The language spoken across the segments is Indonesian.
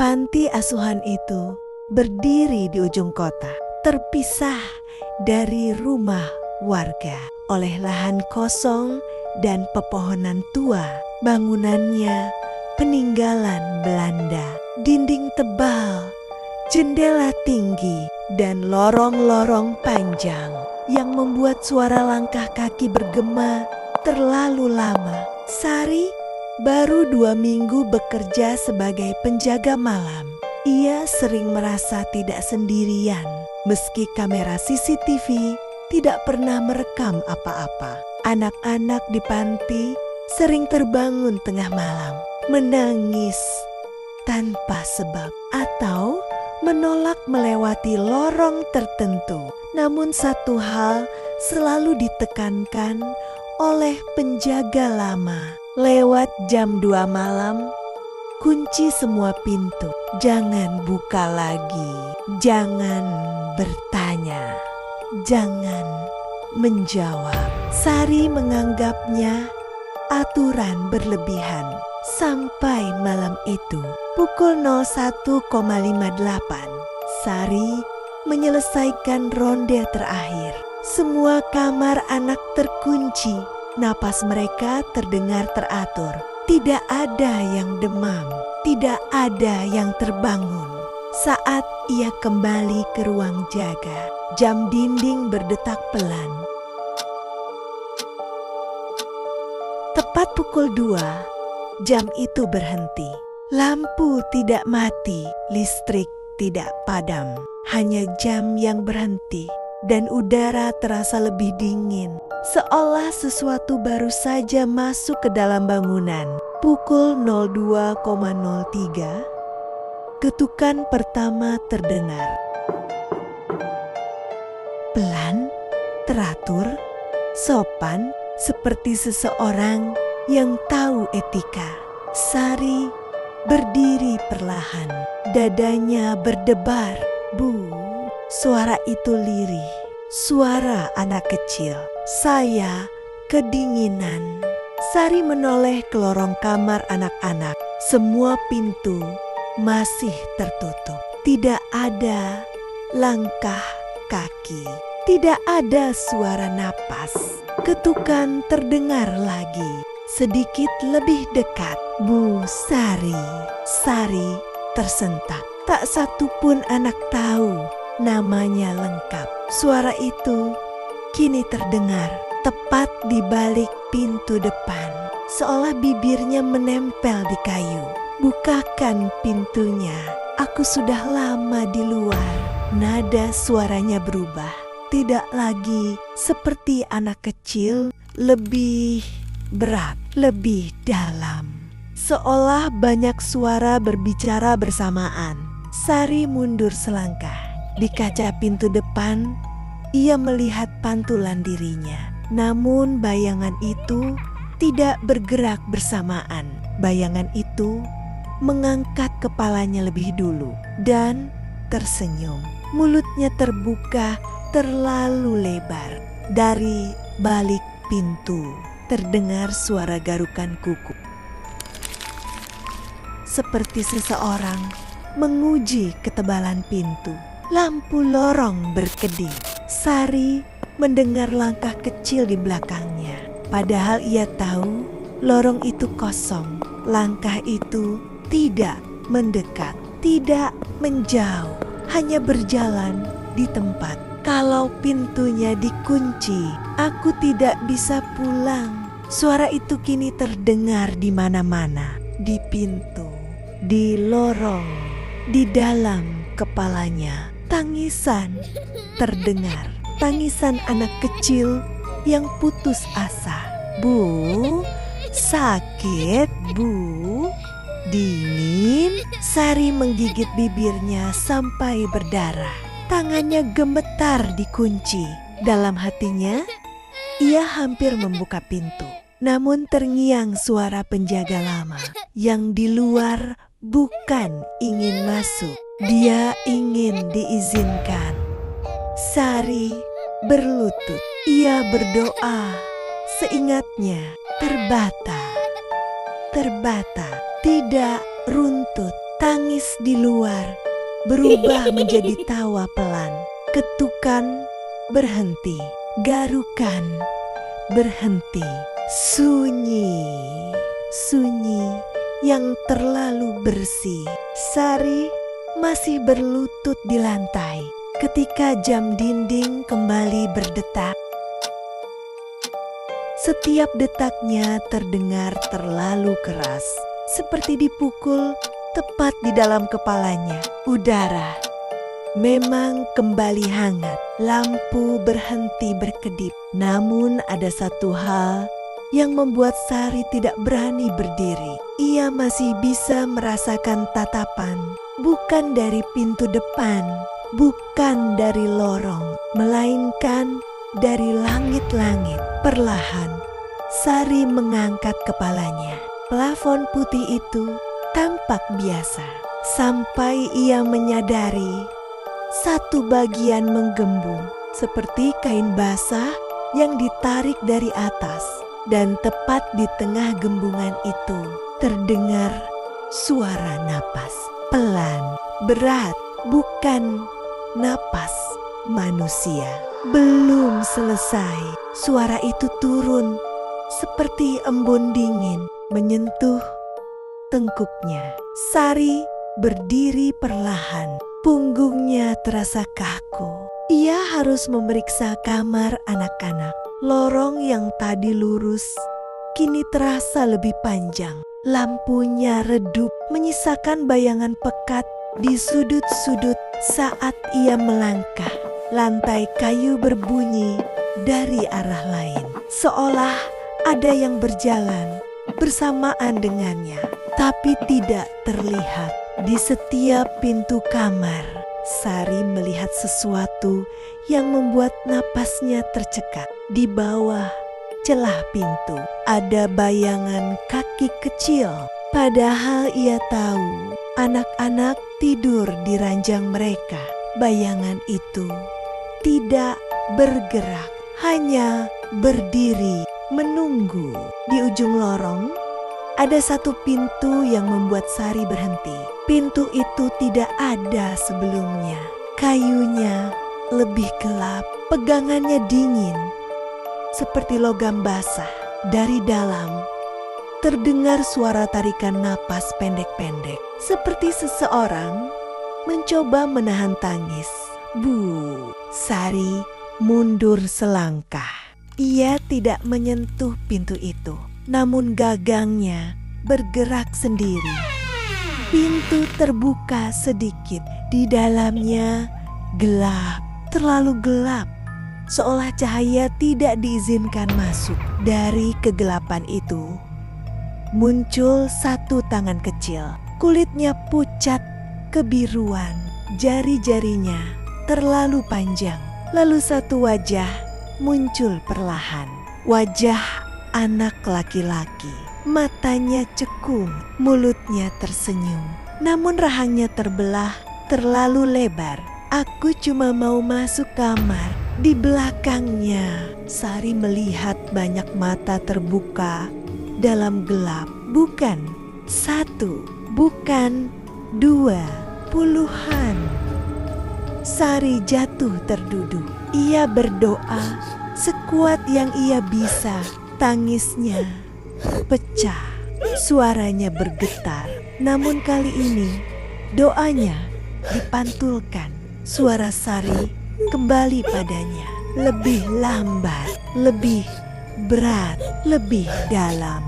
Panti asuhan itu berdiri di ujung kota, terpisah dari rumah warga oleh lahan kosong dan pepohonan tua. Bangunannya peninggalan Belanda, dinding tebal, jendela tinggi, dan lorong-lorong panjang yang membuat suara langkah kaki bergema terlalu lama. Sari baru 2 minggu bekerja sebagai penjaga malam. Ia sering merasa tidak sendirian, meski kamera CCTV tidak pernah merekam apa-apa. Anak-anak di panti sering terbangun tengah malam, menangis tanpa sebab, atau menolak melewati lorong tertentu. Namun satu hal selalu ditekankan oleh penjaga lama. Lewat jam 2 malam, kunci semua pintu. Jangan buka lagi, jangan bertanya, jangan menjawab. Sari menganggapnya aturan berlebihan. Sampai malam itu, pukul 01.58, Sari menyelesaikan ronde terakhir. Semua kamar anak terkunci, napas mereka terdengar teratur. Tidak ada yang demam, tidak ada yang terbangun. Saat ia kembali ke ruang jaga, jam dinding berdetak pelan. Tepat pukul 2, jam itu berhenti. Lampu tidak mati, listrik tidak padam. Hanya jam yang berhenti dan udara terasa lebih dingin. Seolah sesuatu baru saja masuk ke dalam bangunan. Pukul 02.03, ketukan pertama terdengar. Pelan, teratur, sopan, seperti seseorang yang tahu etika. Sari berdiri perlahan, dadanya berdebar. Bu, suara itu lirih, suara anak kecil. Saya kedinginan. Sari menoleh ke lorong kamar anak-anak. Semua pintu masih tertutup. Tidak ada langkah kaki, tidak ada suara napas. Ketukan terdengar lagi, sedikit lebih dekat. Bu Sari. Sari tersentak. Tak satu pun anak tahu namanya lengkap. Suara itu kini terdengar tepat di balik pintu depan, seolah bibirnya menempel di kayu. Bukakan pintunya, aku sudah lama di luar. Nada suaranya berubah, tidak lagi seperti anak kecil, lebih berat, lebih dalam. Seolah banyak suara berbicara bersamaan. Sari mundur selangkah. Di kaca pintu depan, ia melihat pantulan dirinya. Namun bayangan itu tidak bergerak bersamaan. Bayangan itu mengangkat kepalanya lebih dulu dan tersenyum. Mulutnya terbuka terlalu lebar. Dari balik pintu terdengar suara garukan kuku. Seperti seseorang menguji ketebalan pintu. Lampu lorong berkedip. Sari mendengar langkah kecil di belakangnya. Padahal ia tahu lorong itu kosong. Langkah itu tidak mendekat, tidak menjauh, hanya berjalan di tempat. Kalau pintunya dikunci, aku tidak bisa pulang. Suara itu kini terdengar di mana-mana, di pintu, di lorong, di dalam kepalanya. Tangisan terdengar, tangisan anak kecil yang putus asa. Bu, sakit bu, dingin. Sari menggigit bibirnya sampai berdarah. Tangannya gemetar dikunci. Dalam hatinya, ia hampir membuka pintu. Namun terngiang suara penjaga lama yang di luar bukan ingin masuk. Dia ingin diizinkan. Sari berlutut. Ia berdoa. Seingatnya terbata, tidak runtut, Tangis di luar berubah menjadi tawa pelan. Ketukan berhenti, garukan berhenti. Sunyi, sunyi yang terlalu bersih. Sari masih berlutut di lantai ketika jam dinding kembali berdetak. Setiap detaknya terdengar terlalu keras, seperti dipukul tepat di dalam kepalanya. Udara memang kembali hangat. Lampu berhenti berkedip. Namun ada satu hal yang membuat Sari tidak berani berdiri. Ia masih bisa merasakan tatapan, bukan dari pintu depan, bukan dari lorong, melainkan dari langit-langit. Perlahan, Sari mengangkat kepalanya. Plafon putih itu tampak biasa, sampai ia menyadari satu bagian menggembung seperti kain basah yang ditarik dari atas. Dan tepat di tengah gembungan itu terdengar suara napas pelan, berat, bukan napas manusia. Belum selesai, suara itu turun seperti embun dingin menyentuh tengkuknya. Sari berdiri perlahan, punggungnya terasa kaku. Ia harus memeriksa kamar anak-anak. Lorong yang tadi lurus kini terasa lebih panjang. Lampunya redup, menyisakan bayangan pekat di sudut-sudut saat ia melangkah. Lantai kayu berbunyi dari arah lain, seolah ada yang berjalan bersamaan dengannya, tapi tidak terlihat. Di setiap pintu kamar, Sari melihat sesuatu yang membuat napasnya tercekat. Di bawah celah pintu ada bayangan kaki kecil, padahal ia tahu anak-anak tidur di ranjang mereka. Bayangan itu tidak bergerak, hanya berdiri menunggu. Di ujung lorong ada satu pintu yang membuat Sari berhenti. Pintu itu tidak ada sebelumnya. Kayunya lebih gelap, pegangannya dingin, seperti logam basah. Dari dalam terdengar suara tarikan napas pendek-pendek, seperti seseorang mencoba menahan tangis. Bu, Sari mundur selangkah. Ia tidak menyentuh pintu itu, namun gagangnya bergerak sendiri. Pintu terbuka sedikit. Di dalamnya gelap, terlalu gelap, seolah cahaya tidak diizinkan masuk. Dari kegelapan itu muncul satu tangan kecil. Kulitnya pucat kebiruan, jari-jarinya terlalu panjang. Lalu satu wajah muncul perlahan. Wajah anak laki-laki. Matanya cekung, mulutnya tersenyum, namun rahangnya terbelah terlalu lebar. Aku cuma mau masuk kamar. Di belakangnya, Sari melihat banyak mata terbuka dalam gelap. Bukan satu, bukan dua, puluhan. Sari jatuh terduduk. Ia berdoa sekuat yang ia bisa. Tangisnya pecah, suaranya bergetar. Namun kali ini doanya dipantulkan. Suara Sari kembali padanya, lebih lambat, lebih berat, lebih dalam,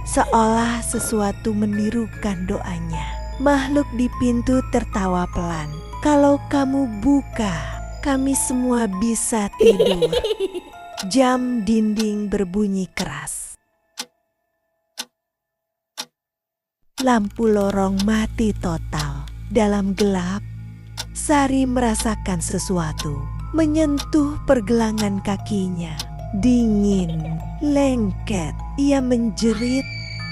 seolah sesuatu menirukan doanya. Makhluk di pintu tertawa pelan. Kalau kamu buka, kami semua bisa tidur. Jam dinding berbunyi keras. Lampu lorong mati total. Dalam gelap, Sari merasakan sesuatu menyentuh pergelangan kakinya. Dingin, lengket. Ia menjerit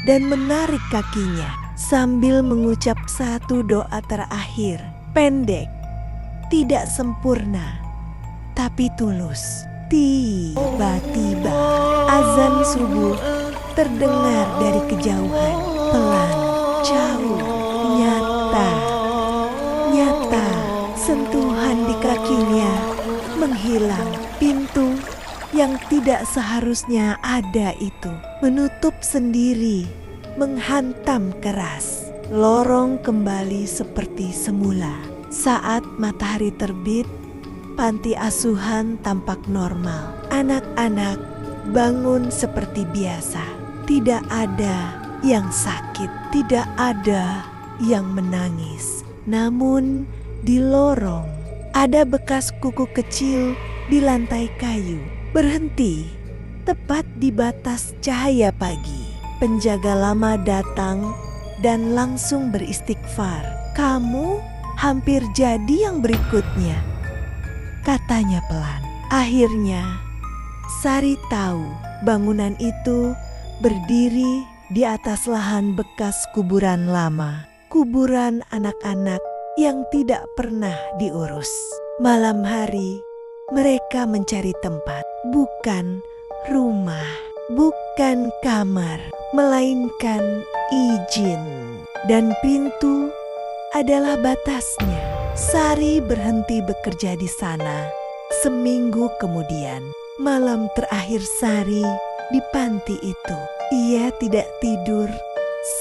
dan menarik kakinya sambil mengucap satu doa terakhir. Pendek, tidak sempurna, tapi tulus. Tiba-tiba azan subuh terdengar dari kejauhan. Pelan, jauh, nyata. nyata. Nyata, sentuhan di kakinya menghilang. Pintu yang tidak seharusnya ada itu menutup sendiri, menghantam keras. Lorong kembali seperti semula. Saat matahari terbit, panti asuhan tampak normal. Anak-anak bangun seperti biasa. Tidak ada yang sakit, tidak ada yang menangis. Namun di lorong ada bekas kuku kecil di lantai kayu. Berhenti tepat di batas cahaya pagi. Penjaga lama datang dan langsung beristighfar. "Kamu hampir jadi yang berikutnya," katanya pelan. Akhirnya Sari tahu bangunan itu berdiri di atas lahan bekas kuburan lama. Kuburan anak-anak yang tidak pernah diurus. Malam hari mereka mencari tempat, bukan rumah, bukan kamar, melainkan izin. Dan pintu adalah batasnya. Sari berhenti bekerja di sana. Seminggu kemudian, malam terakhir Sari di panti itu, ia tidak tidur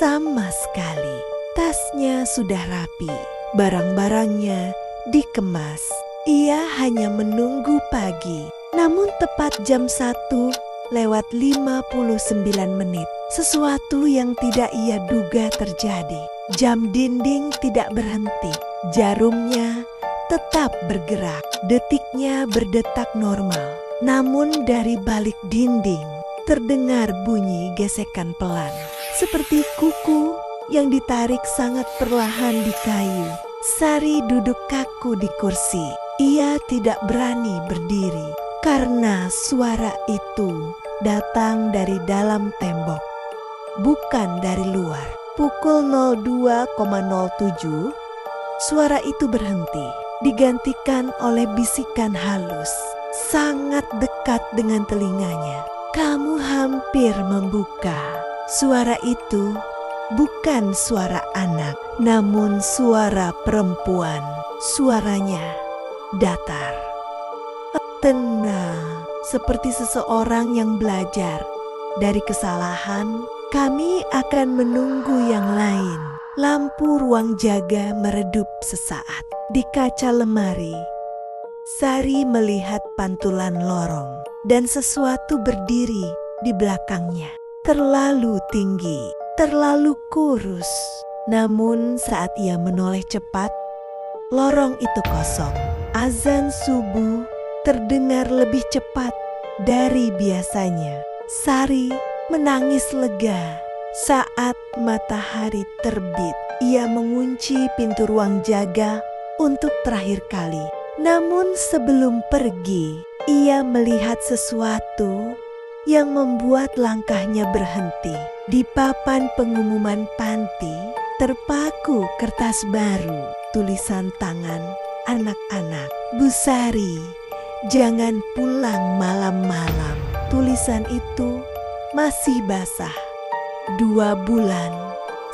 sama sekali. Tasnya sudah rapi, barang-barangnya dikemas. Ia hanya menunggu pagi. Namun tepat jam 1:59, sesuatu yang tidak ia duga terjadi. Jam dinding tidak berhenti. Jarumnya tetap bergerak. Detiknya berdetak normal. Namun dari balik dinding terdengar bunyi gesekan pelan. Seperti kuku yang ditarik sangat perlahan di kayu. Sari duduk kaku di kursi. Ia tidak berani berdiri karena suara itu datang dari dalam tembok, bukan dari luar. Pukul 02:07, suara itu berhenti, digantikan oleh bisikan halus, sangat dekat dengan telinganya. "Kamu hampir membuka." Suara itu bukan suara anak, namun suara perempuan. Suaranya datar, tenang, seperti seseorang yang belajar dari kesalahan. "Kami akan menunggu yang lain." Lampu ruang jaga meredup sesaat. Di kaca lemari, Sari melihat pantulan lorong dan sesuatu berdiri di belakangnya. Terlalu tinggi, terlalu kurus. Namun saat ia menoleh cepat, lorong itu kosong. Azan subuh terdengar lebih cepat dari biasanya. Sari menangis lega. Saat matahari terbit, ia mengunci pintu ruang jaga untuk terakhir kali. Namun sebelum pergi, ia melihat sesuatu yang membuat langkahnya berhenti. Di papan pengumuman panti terpaku kertas baru, tulisan tangan anak-anak. "Bu Sari, jangan pulang malam-malam." Tulisan itu masih basah. 2 bulan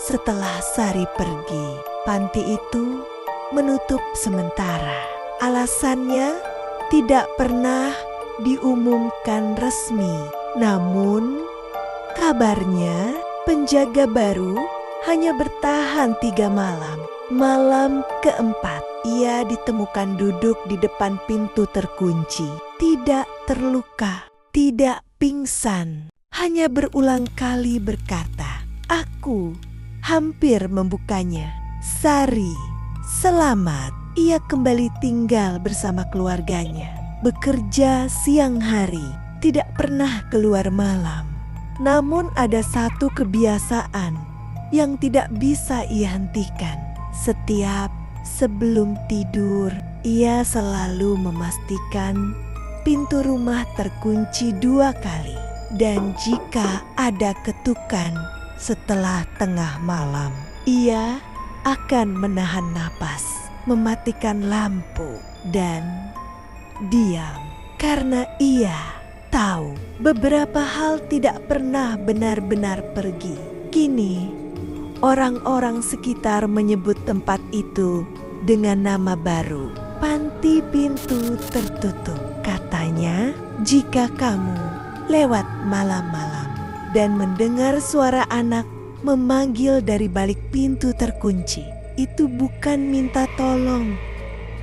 setelah Sari pergi, panti itu menutup sementara. Alasannya tidak pernah diumumkan resmi. Namun kabarnya penjaga baru hanya bertahan 3 malam. Malam keempat, ia ditemukan duduk di depan pintu terkunci. Tidak terluka, tidak pingsan. Hanya berulang kali berkata, "Aku hampir membukanya." Sari selamat. Ia kembali tinggal bersama keluarganya. Bekerja siang hari, tidak pernah keluar malam. Namun ada satu kebiasaan yang tidak bisa ia hentikan. Setiap sebelum tidur, ia selalu memastikan pintu rumah terkunci 2 kali. Dan jika ada ketukan setelah tengah malam, ia akan menahan napas, mematikan lampu, dan diam. Karena ia tahu beberapa hal tidak pernah benar-benar pergi. Kini Orang-orang sekitar menyebut tempat itu dengan nama baru, Panti Pintu Tertutup. Katanya, jika kamu lewat malam-malam dan mendengar suara anak memanggil dari balik pintu terkunci, itu bukan minta tolong,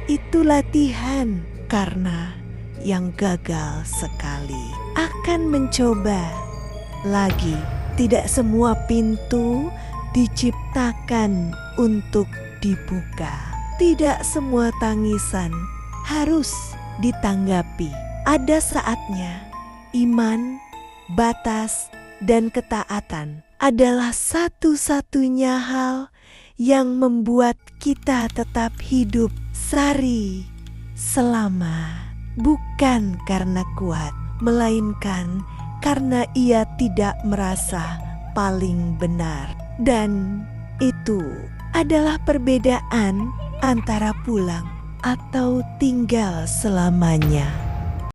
itu latihan, karena yang gagal sekali akan mencoba lagi. Tidak semua pintu diciptakan untuk dibuka. Tidak semua tangisan harus ditanggapi. Ada saatnya iman, batas, dan ketaatan adalah satu-satunya hal yang membuat kita tetap hidup sari selama. Bukan karena kuat, melainkan karena ia tidak merasa paling benar. Dan itu adalah perbedaan antara pulang atau tinggal selamanya.